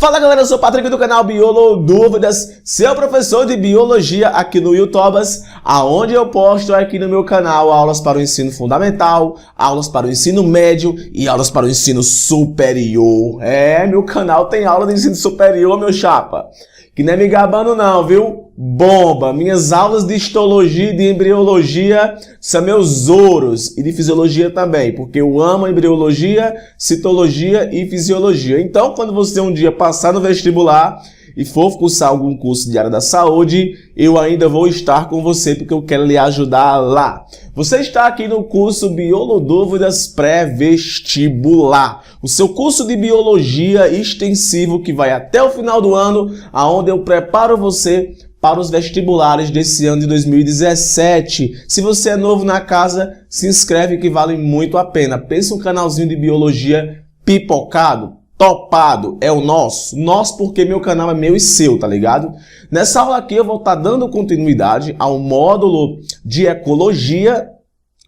Fala galera, eu sou o Patrick do canal Biolodúvidas, seu professor de Biologia aqui no YouTube, aonde eu posto aqui no meu canal aulas para o ensino fundamental, aulas para o ensino médio e aulas para o ensino superior. Meu canal tem aula de ensino superior, meu chapa. Que não é me gabando não, viu? Bomba! Minhas aulas de histologia e de embriologia são meus ouros. E de fisiologia também, porque eu amo embriologia, citologia e fisiologia. Então, quando você um dia passar no vestibular e for cursar algum curso de área da saúde, eu ainda vou estar com você, porque eu quero lhe ajudar lá. Você está aqui no curso Biolodúvidas Pré-Vestibular, o seu curso de biologia extensivo que vai até o final do ano, aonde eu preparo você para os vestibulares desse ano de 2017. Se você é novo na casa, se inscreve que vale muito a pena. Pensa um canalzinho de biologia pipocado, topado, é o nosso. Nosso porque meu canal é meu e seu, tá ligado? Nessa aula aqui eu vou estar dando continuidade ao módulo de ecologia.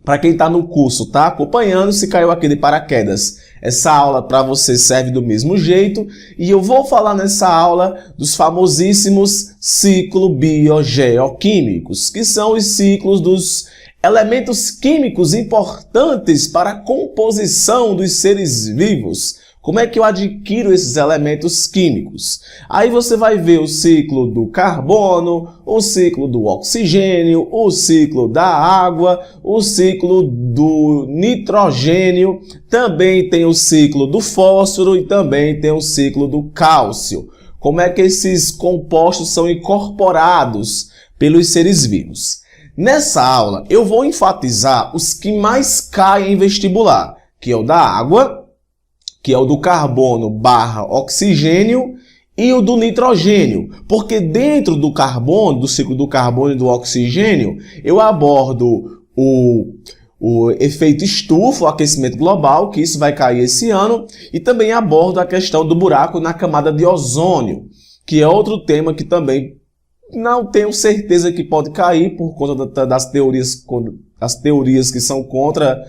Para quem está no curso, tá acompanhando, se caiu aqui de paraquedas. Essa aula para você serve do mesmo jeito e eu vou falar nessa aula dos famosíssimos ciclos biogeoquímicos, que são os ciclos dos elementos químicos importantes para a composição dos seres vivos. Como é que eu adquiro esses elementos químicos? Aí você vai ver o ciclo do carbono, o ciclo do oxigênio, o ciclo da água, o ciclo do nitrogênio, também tem o ciclo do fósforo e também tem o ciclo do cálcio. Como é que esses compostos são incorporados pelos seres vivos? Nessa aula eu vou enfatizar os que mais caem em vestibular, que é o da água, que é o do carbono / oxigênio, e o do nitrogênio, porque dentro do carbono, do ciclo do carbono e do oxigênio, eu abordo o efeito estufa, o aquecimento global, que isso vai cair esse ano, e também abordo a questão do buraco na camada de ozônio, que é outro tema que também não tenho certeza que pode cair por conta das teorias que são contra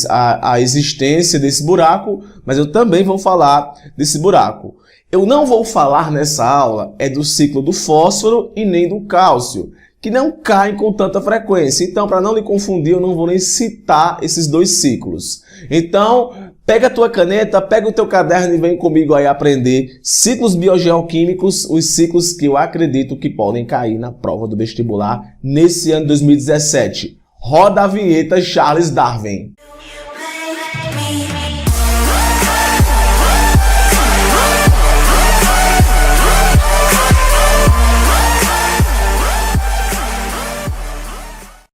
a existência desse buraco, mas eu também vou falar desse buraco. Eu não vou falar nessa aula do ciclo do fósforo e nem do cálcio, que não caem com tanta frequência. Então, para não lhe confundir, eu não vou nem citar esses dois ciclos. Então, pega a tua caneta, pega o teu caderno e vem comigo aí aprender ciclos biogeoquímicos, os ciclos que eu acredito que podem cair na prova do vestibular nesse ano de 2017. Roda a vinheta, Charles Darwin.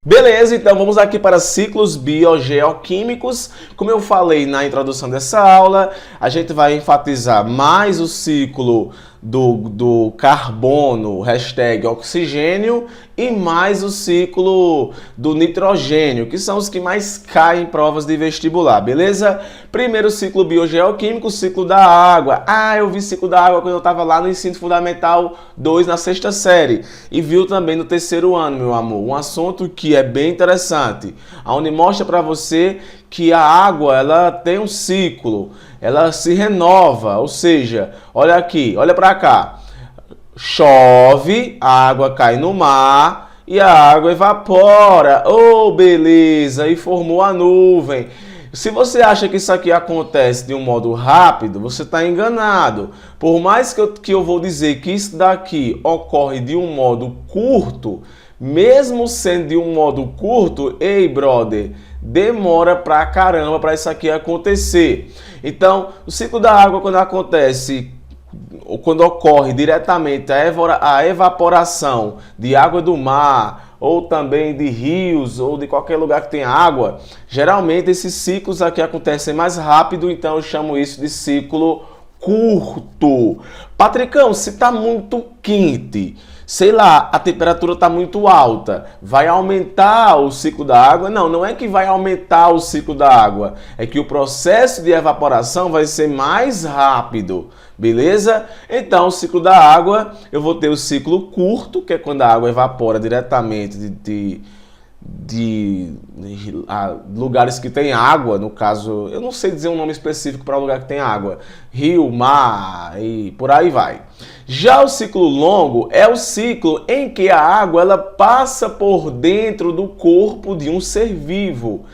Beleza, então vamos aqui para ciclos biogeoquímicos. Como eu falei na introdução dessa aula, a gente vai enfatizar mais o ciclo do carbono, #oxigênio, e mais o ciclo do nitrogênio, que são os que mais caem em provas de vestibular, beleza? Primeiro ciclo biogeoquímico, o ciclo da água. Eu vi ciclo da água quando eu estava lá no ensino fundamental 2, na 6ª série. E viu também no 3º ano, meu amor, um assunto que é bem interessante, onde mostra para você que a água ela tem um ciclo, ela se renova, ou seja, olha aqui, olha para cá, chove, a água cai no mar e a água evapora, beleza, e formou a nuvem. Se você acha que isso aqui acontece de um modo rápido, você está enganado. Por mais que eu vou dizer que isso daqui ocorre de um modo curto, mesmo sendo de um modo curto, ei, brother, demora pra caramba para isso aqui acontecer. Então, o ciclo da água, quando ocorre diretamente a evaporação de água do mar, ou também de rios, ou de qualquer lugar que tenha água, geralmente esses ciclos aqui acontecem mais rápido, então eu chamo isso de ciclo curto. Patricão, se está muito quente, sei lá, a temperatura está muito alta, vai aumentar o ciclo da água? Não, não é que vai aumentar o ciclo da água, é que o processo de evaporação vai ser mais rápido, beleza? Então, o ciclo da água, eu vou ter o ciclo curto, que é quando a água evapora diretamente lugares que tem água, no caso, eu não sei dizer um nome específico para lugar que tem água, rio, mar e por aí vai. Já o ciclo longo é o ciclo em que a água ela passa por dentro do corpo de um ser vivo.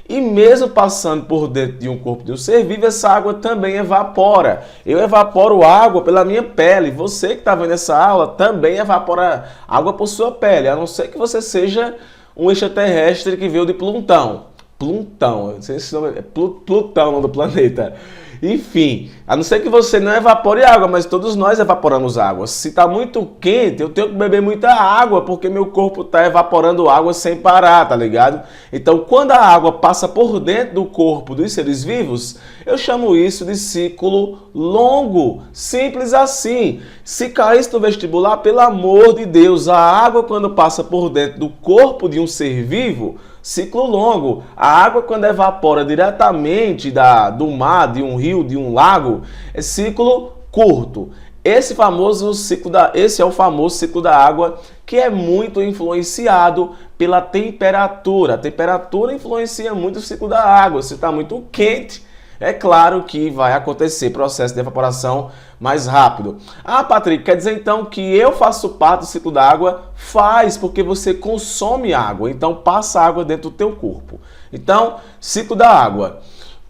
E mesmo passando por dentro de um corpo de um ser vivo, essa água também evapora. Eu evaporo água pela minha pele. Você que está vendo essa aula também evapora água por sua pele, a não ser que você seja um extraterrestre que veio de Plutão. Plutão, eu não sei se nome é Plutão, nome do planeta. Enfim, a não ser que você não evapore água, mas todos nós evaporamos água. Se está muito quente, eu tenho que beber muita água, porque meu corpo está evaporando água sem parar, tá ligado? Então, quando a água passa por dentro do corpo dos seres vivos, eu chamo isso de ciclo longo. Simples assim. Se caísse no vestibular, pelo amor de Deus, a água quando passa por dentro do corpo de um ser vivo, ciclo longo. A água quando evapora diretamente do mar, de um rio, de um lago, é ciclo curto. Esse é o famoso ciclo da água, que é muito influenciado pela temperatura. A temperatura influencia muito o ciclo da água. Se está muito quente, é claro que vai acontecer processo de evaporação mais rápido. Ah, Patrick, quer dizer então que eu faço parte do ciclo da água? Faz, porque você consome água, então passa água dentro do teu corpo. Então, ciclo da água.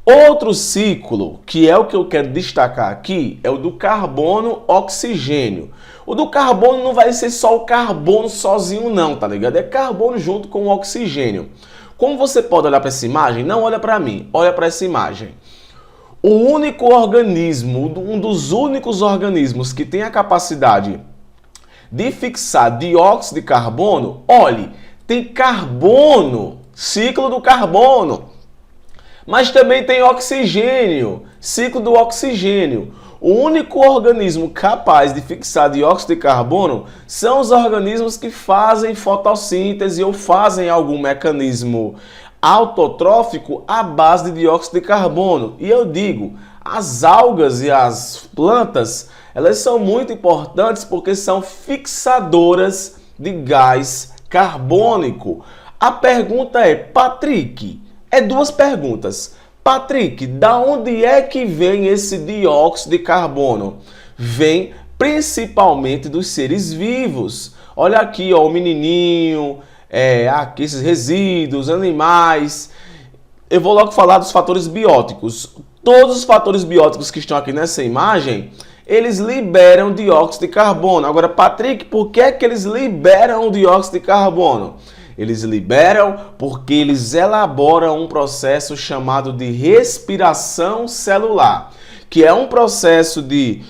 Outro ciclo, que é o que eu quero destacar aqui, é o do carbono-oxigênio. O do carbono não vai ser só o carbono sozinho não, tá ligado? É carbono junto com o oxigênio. Como você pode olhar para essa imagem? Não olha para mim, olha para essa imagem. O único organismo, um dos únicos organismos que tem a capacidade de fixar dióxido de carbono, olhe, tem carbono, ciclo do carbono, mas também tem oxigênio, ciclo do oxigênio. O único organismo capaz de fixar dióxido de carbono são os organismos que fazem fotossíntese ou fazem algum mecanismo autotrófico à base de dióxido de carbono. E eu digo, as algas e as plantas, elas são muito importantes porque são fixadoras de gás carbônico. A pergunta é, Patrick, duas perguntas. Patrick, da onde é que vem esse dióxido de carbono? Vem principalmente dos seres vivos. Olha aqui, ó, o menininho, aqui esses resíduos, animais. Eu vou logo falar dos fatores bióticos. Todos os fatores bióticos que estão aqui nessa imagem, eles liberam dióxido de carbono. Agora, Patrick, por que é que eles liberam o dióxido de carbono? Eles liberam porque eles elaboram um processo chamado de respiração celular, que é um processo de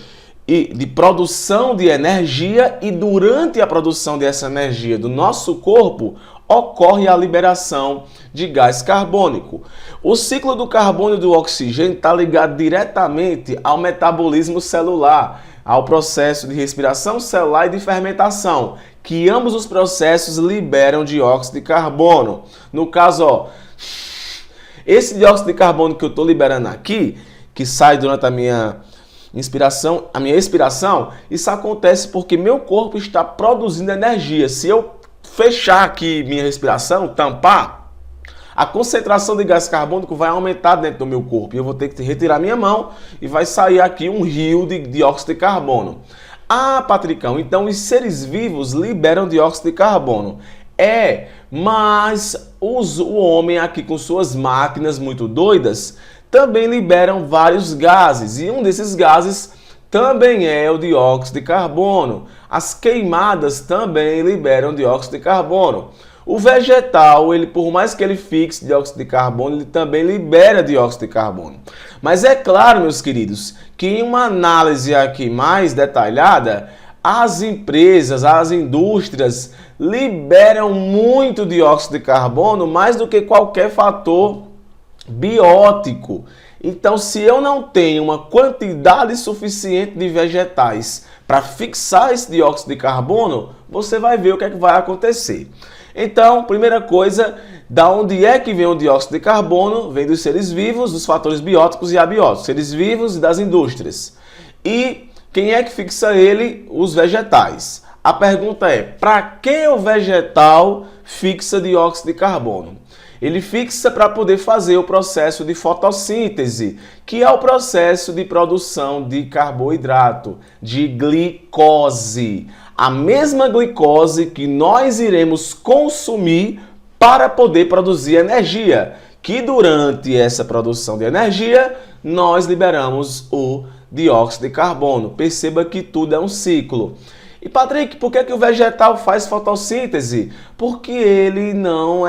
produção de energia, e durante a produção dessa energia do nosso corpo ocorre a liberação de gás carbônico. O ciclo do carbono e do oxigênio está ligado diretamente ao metabolismo celular, ao processo de respiração celular e de fermentação, que ambos os processos liberam dióxido de carbono. No caso, ó, esse dióxido de carbono que eu estou liberando aqui, que sai durante a minha expiração, isso acontece porque meu corpo está produzindo energia. Se eu fechar aqui minha respiração, tampar, a concentração de gás carbônico vai aumentar dentro do meu corpo. E eu vou ter que retirar minha mão e vai sair aqui um rio de dióxido de carbono. Ah, Patricão, então os seres vivos liberam dióxido de carbono. Mas o homem aqui com suas máquinas muito doidas também liberam vários gases. E um desses gases também é o dióxido de carbono. As queimadas também liberam dióxido de carbono. O vegetal, por mais que ele fixe dióxido de carbono, ele também libera dióxido de carbono. Mas é claro, meus queridos, que em uma análise aqui mais detalhada, as empresas, as indústrias liberam muito dióxido de carbono, mais do que qualquer fator biótico. Então, se eu não tenho uma quantidade suficiente de vegetais para fixar esse dióxido de carbono, você vai ver o que é que vai acontecer. Então, primeira coisa, da onde é que vem o dióxido de carbono? Vem dos seres vivos, dos fatores bióticos e abióticos, seres vivos e das indústrias. E quem é que fixa ele? Os vegetais. A pergunta é, para que o vegetal fixa dióxido de carbono? Ele fixa para poder fazer o processo de fotossíntese, que é o processo de produção de carboidrato, de glicose. A mesma glicose que nós iremos consumir para poder produzir energia, que durante essa produção de energia, nós liberamos o dióxido de carbono. Perceba que tudo é um ciclo. E Patrick, por que o vegetal faz fotossíntese? Porque ele não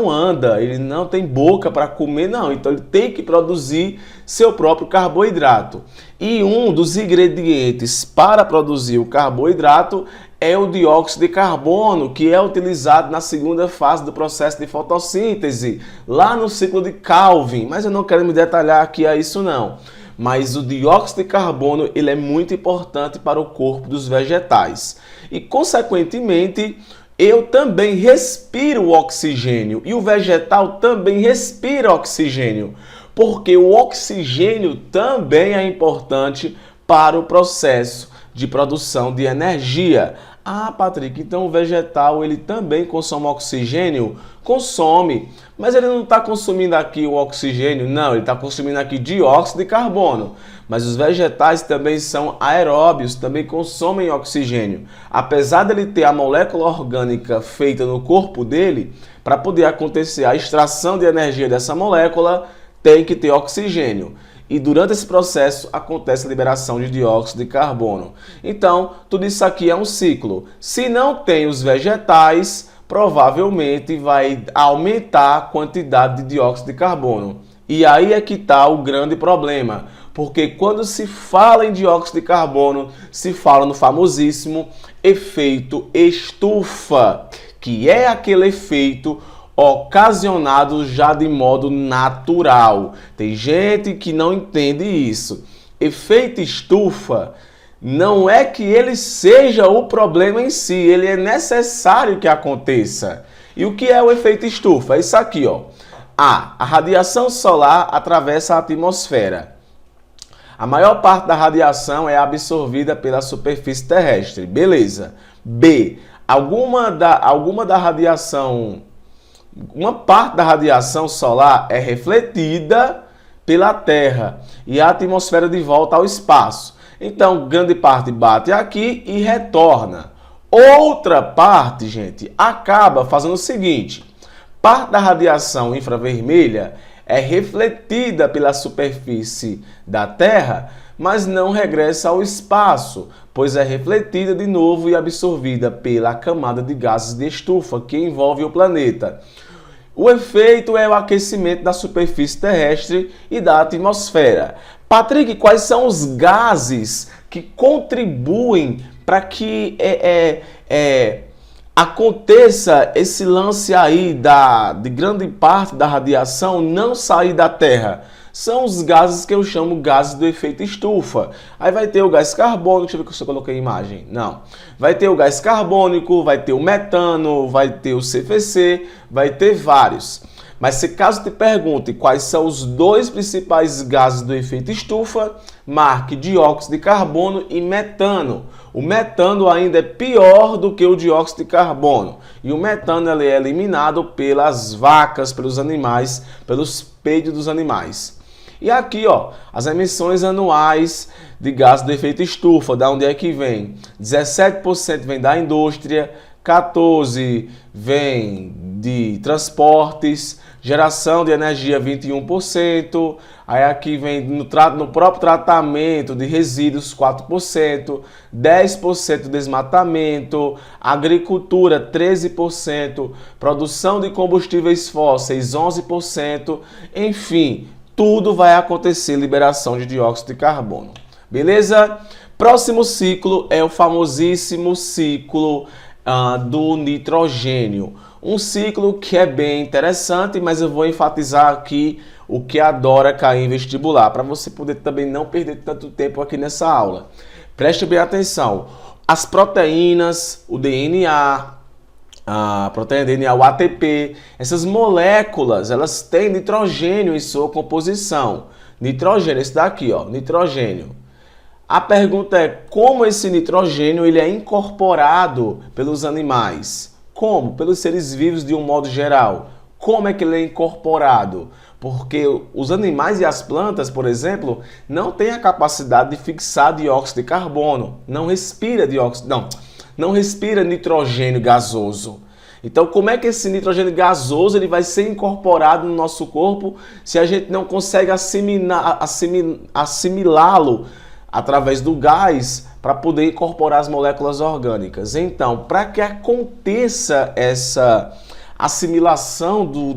anda, ele não tem boca para comer, não. Então ele tem que produzir seu próprio carboidrato. E um dos ingredientes para produzir o carboidrato é o dióxido de carbono, que é utilizado na segunda fase do processo de fotossíntese, lá no ciclo de Calvin. Mas eu não quero me detalhar aqui a isso não. Mas o dióxido de carbono ele é muito importante para o corpo dos vegetais. E, consequentemente, eu também respiro o oxigênio e o vegetal também respira oxigênio, porque o oxigênio também é importante para o processo de produção de energia. Ah, Patrick, então o vegetal ele também consome oxigênio? Consome, mas ele não está consumindo aqui o oxigênio, não, ele está consumindo aqui dióxido de carbono. Mas os vegetais também são aeróbios, também consomem oxigênio. Apesar dele ter a molécula orgânica feita no corpo dele, para poder acontecer a extração de energia dessa molécula, tem que ter oxigênio. E durante esse processo acontece a liberação de dióxido de carbono. Então, tudo isso aqui é um ciclo. Se não tem os vegetais, provavelmente vai aumentar a quantidade de dióxido de carbono. E aí é que está o grande problema. Porque quando se fala em dióxido de carbono, se fala no famosíssimo efeito estufa, que é aquele efeito ocasionado já de modo natural. Tem gente que não entende isso. Efeito estufa não é que ele seja o problema em si, ele é necessário que aconteça. E o que é o efeito estufa? É isso aqui, ó. A radiação solar atravessa a atmosfera. A maior parte da radiação é absorvida pela superfície terrestre. Beleza. B. Uma parte da radiação solar é refletida pela Terra e a atmosfera de volta ao espaço. Então, grande parte bate aqui e retorna. Outra parte, gente, acaba fazendo o seguinte: parte da radiação infravermelha é refletida pela superfície da Terra, mas não regressa ao espaço, pois é refletida de novo e absorvida pela camada de gases de estufa que envolve o planeta. O efeito é o aquecimento da superfície terrestre e da atmosfera. Patrick, quais são os gases que contribuem para que aconteça esse lance aí de grande parte da radiação não sair da Terra? São os gases que eu chamo gases do efeito estufa. Aí vai ter o gás carbônico, deixa eu ver se eu coloquei a imagem. Não. Vai ter o gás carbônico, vai ter o metano, vai ter o CFC, vai ter vários. Mas se caso te pergunte quais são os dois principais gases do efeito estufa, marque dióxido de carbono e metano. O metano ainda é pior do que o dióxido de carbono. E o metano ele é eliminado pelas vacas, pelos animais, pelos peidos dos animais. E aqui, ó, as emissões anuais de gases do efeito estufa, da onde é que vem? 17% vem da indústria, 14% vem de transportes, geração de energia 21%, aí aqui vem no próprio tratamento de resíduos 4%, 10% desmatamento, agricultura 13%, produção de combustíveis fósseis 11%, enfim, tudo vai acontecer liberação de dióxido de carbono. Beleza? Próximo ciclo é o famosíssimo ciclo do nitrogênio. Um ciclo que é bem interessante, mas eu vou enfatizar aqui o que adora cair em vestibular, para você poder também não perder tanto tempo aqui nessa aula. Preste bem atenção. As proteínas, o DNA, a proteína DNA, o ATP, essas moléculas, elas têm nitrogênio em sua composição. Nitrogênio, esse daqui, ó, nitrogênio. A pergunta é como esse nitrogênio ele é incorporado pelos animais? Como? Pelos seres vivos de um modo geral. Como é que ele é incorporado? Porque os animais e as plantas, por exemplo, não têm a capacidade de fixar dióxido de carbono. Não respira nitrogênio gasoso. Então, como é que esse nitrogênio gasoso ele vai ser incorporado no nosso corpo se a gente não consegue assimilá-lo através do gás para poder incorporar as moléculas orgânicas? Então, para que aconteça essa assimilação do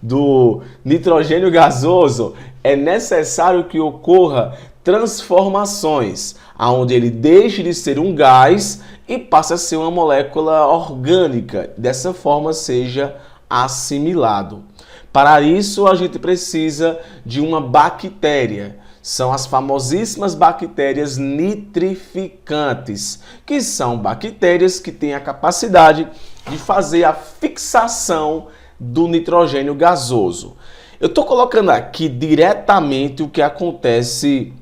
do nitrogênio gasoso, é necessário que ocorra transformações, onde ele deixe de ser um gás e passe a ser uma molécula orgânica, dessa forma seja assimilado. Para isso, a gente precisa de uma bactéria. São as famosíssimas bactérias nitrificantes, que são bactérias que têm a capacidade de fazer a fixação do nitrogênio gasoso. Eu estou colocando aqui diretamente o que acontece,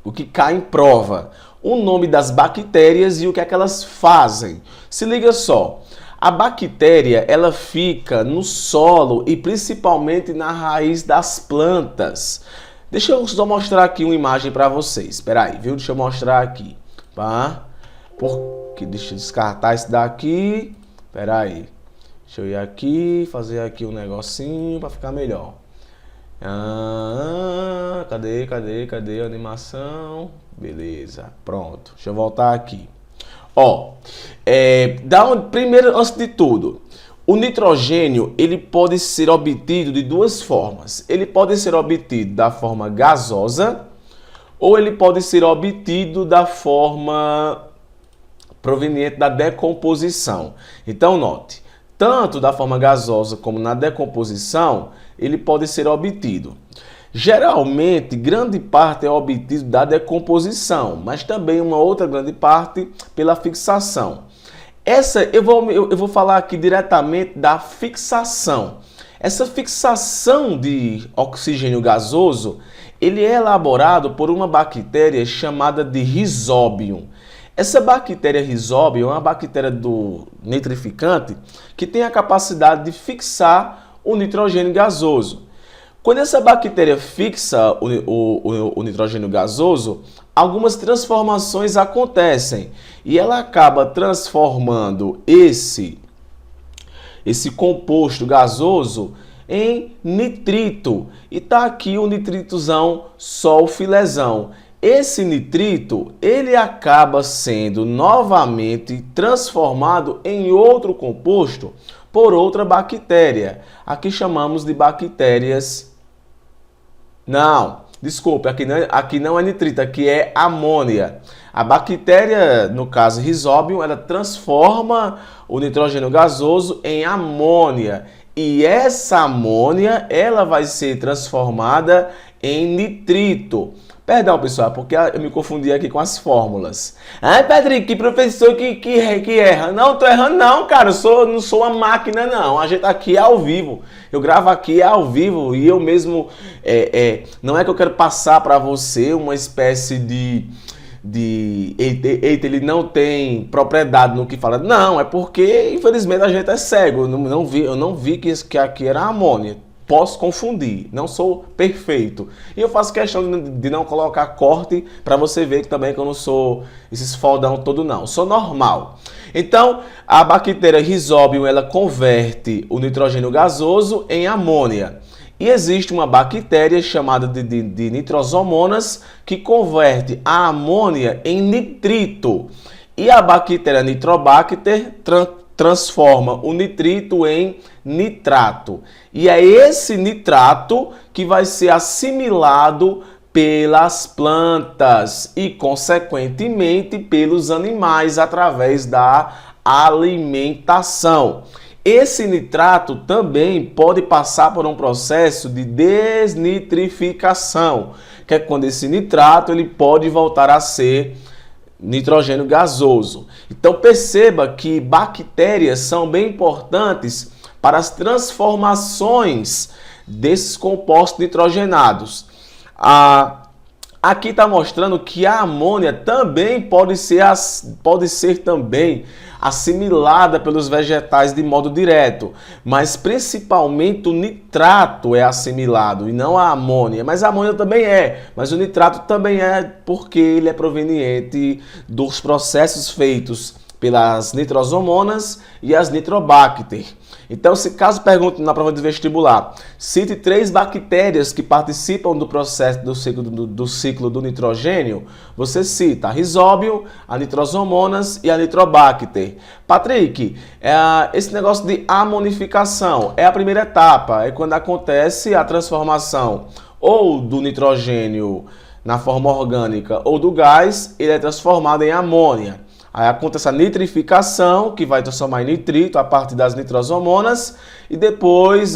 o que cai em prova, o nome das bactérias e o que é que elas fazem. Se liga só, a bactéria ela fica no solo e principalmente na raiz das plantas. Deixa eu só mostrar aqui uma imagem para vocês. Espera aí, viu? Deixa eu mostrar aqui. Tá? Deixa eu descartar esse daqui. Espera aí. Deixa eu ir aqui, fazer aqui um negocinho para ficar melhor. Cadê a animação? Beleza, pronto. Deixa eu voltar aqui. Ó, primeiro, antes de tudo, o nitrogênio ele pode ser obtido de duas formas. Ele pode ser obtido da forma gasosa ou ele pode ser obtido da forma proveniente da decomposição. Então, note, tanto da forma gasosa como na decomposição, ele pode ser obtido. Geralmente, grande parte é obtido da decomposição, mas também uma outra grande parte pela fixação. Eu vou falar aqui diretamente da fixação. Essa fixação de oxigênio gasoso, ele é elaborado por uma bactéria chamada de Rhizobium. Essa bactéria Rhizobium é uma bactéria do nitrificante que tem a capacidade de fixar o nitrogênio gasoso. Quando essa bactéria fixa o nitrogênio gasoso, algumas transformações acontecem e ela acaba transformando esse composto gasoso em nitrito. E tá aqui o nitritozão sulfilesão. Esse nitrito, ele acaba sendo novamente transformado em outro composto por outra bactéria. Aqui chamamos de bactérias... Não, desculpe, aqui não é nitrito, aqui é amônia. A bactéria, no caso Rhizobium, ela transforma o nitrogênio gasoso em amônia. E essa amônia, ela vai ser transformada em nitrito. Perdão, pessoal, porque eu me confundi aqui com as fórmulas. Ai, Patrick, que professor que erra. Não, tô errando não, cara. Não sou uma máquina, não. A gente aqui é ao vivo. Eu gravo aqui ao vivo e eu mesmo... não é que eu quero passar para você uma espécie de ele não tem propriedade no que fala. Não, é porque, infelizmente, a gente é cego. Eu não vi que aqui era amônia. Posso confundir, não sou perfeito. E eu faço questão de não colocar corte para você ver que também que eu não sou esses fodão todo não. Sou normal. Então, a bactéria Rhizobium, ela converte o nitrogênio gasoso em amônia. E existe uma bactéria chamada de nitrosomonas que converte a amônia em nitrito. E a bactéria Nitrobacter transforma o nitrito em nitrato. E é esse nitrato que vai ser assimilado pelas plantas e, consequentemente, pelos animais através da alimentação. Esse nitrato também pode passar por um processo de desnitrificação, que é quando esse nitrato ele pode voltar a ser nitrogênio gasoso. Então perceba que bactérias são bem importantes para as transformações desses compostos nitrogenados. Aqui está mostrando que a amônia também pode ser também assimilada pelos vegetais de modo direto, mas principalmente o nitrato é assimilado e não a amônia. Mas a amônia também mas o nitrato também é porque ele é proveniente dos processos feitos pelas nitrosomonas e as nitrobacter. Então, se caso pergunte na prova de vestibular, cite 3 bactérias que participam do processo do ciclo do nitrogênio, você cita a Rhizóbio, a nitrosomonas e a nitrobacter. Patrick, esse negócio de amonificação é a primeira etapa, é quando acontece a transformação ou do nitrogênio na forma orgânica ou do gás, ele é transformado em amônia. Aí acontece a nitrificação, que vai transformar em nitrito a partir das nitrosomonas, e depois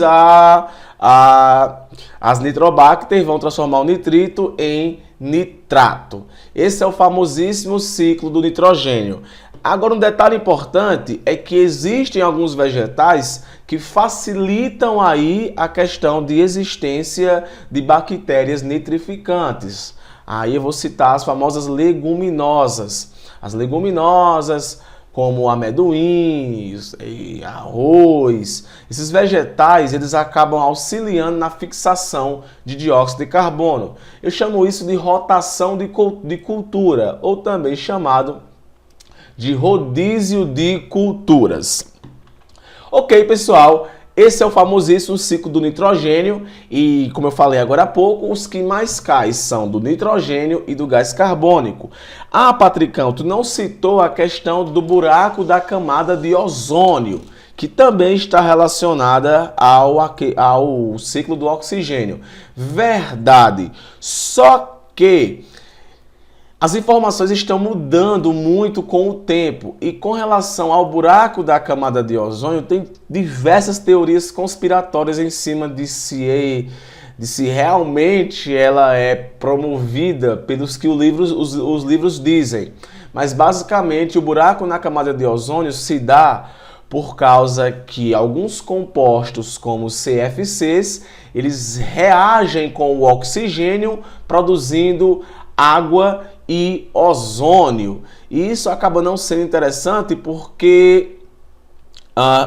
as nitrobacter vão transformar o nitrito em nitrato. Esse é o famosíssimo ciclo do nitrogênio. Agora, um detalhe importante é que existem alguns vegetais que facilitam aí a questão de existência de bactérias nitrificantes. Aí eu vou citar as famosas leguminosas. As leguminosas, como amendoim, arroz, esses vegetais, eles acabam auxiliando na fixação de dióxido de carbono. Eu chamo isso de rotação de cultura, ou também chamado de rodízio de culturas. Ok, pessoal? Esse é o famosíssimo ciclo do nitrogênio e, como eu falei agora há pouco, os que mais caem são do nitrogênio e do gás carbônico. Ah, Patricão, tu não citou a questão do buraco da camada de ozônio, que também está relacionada ao ciclo do oxigênio. Verdade, só que as informações estão mudando muito com o tempo e com relação ao buraco da camada de ozônio tem diversas teorias conspiratórias em cima de se realmente ela é promovida pelos que os livros dizem. Mas basicamente o buraco na camada de ozônio se dá por causa que alguns compostos como CFCs, eles reagem com o oxigênio produzindo água e ozônio. E isso acaba não sendo interessante porque,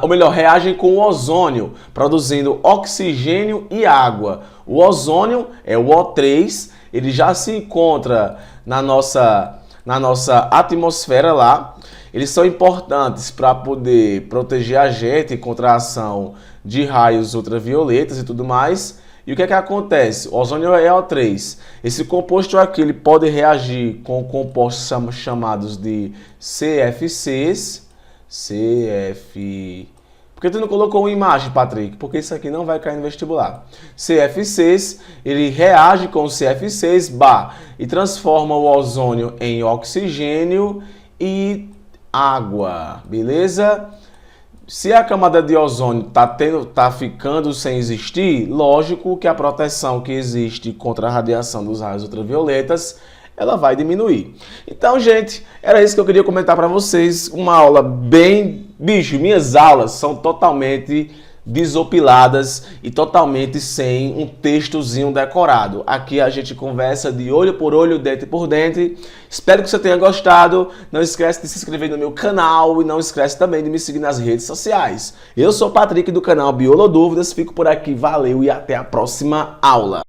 ou melhor, reagem com o ozônio, produzindo oxigênio e água. O ozônio é o O3, ele já se encontra na nossa atmosfera lá. Eles são importantes para poder proteger a gente contra a ação de raios ultravioletas e tudo mais. E o que é que acontece? O ozônio é O3. Esse composto aqui ele pode reagir com compostos chamados de CFCs. Por que tu não colocou uma imagem, Patrick? Porque isso aqui não vai cair no vestibular. CFCs, ele reage com os CFCs, e transforma o ozônio em oxigênio e água, beleza? Se a camada de ozônio tá ficando sem existir, lógico que a proteção que existe contra a radiação dos raios ultravioletas, ela vai diminuir. Então, gente, era isso que eu queria comentar para vocês. Uma aula bem... Bicho, minhas aulas são totalmente desopiladas e totalmente sem um textozinho decorado. Aqui a gente conversa de olho por olho, dente por dente. Espero que você tenha gostado. Não esquece de se inscrever no meu canal e não esquece também de me seguir nas redes sociais. Eu sou o Patrick do canal Biolodúvidas. Fico por aqui, valeu e até a próxima aula.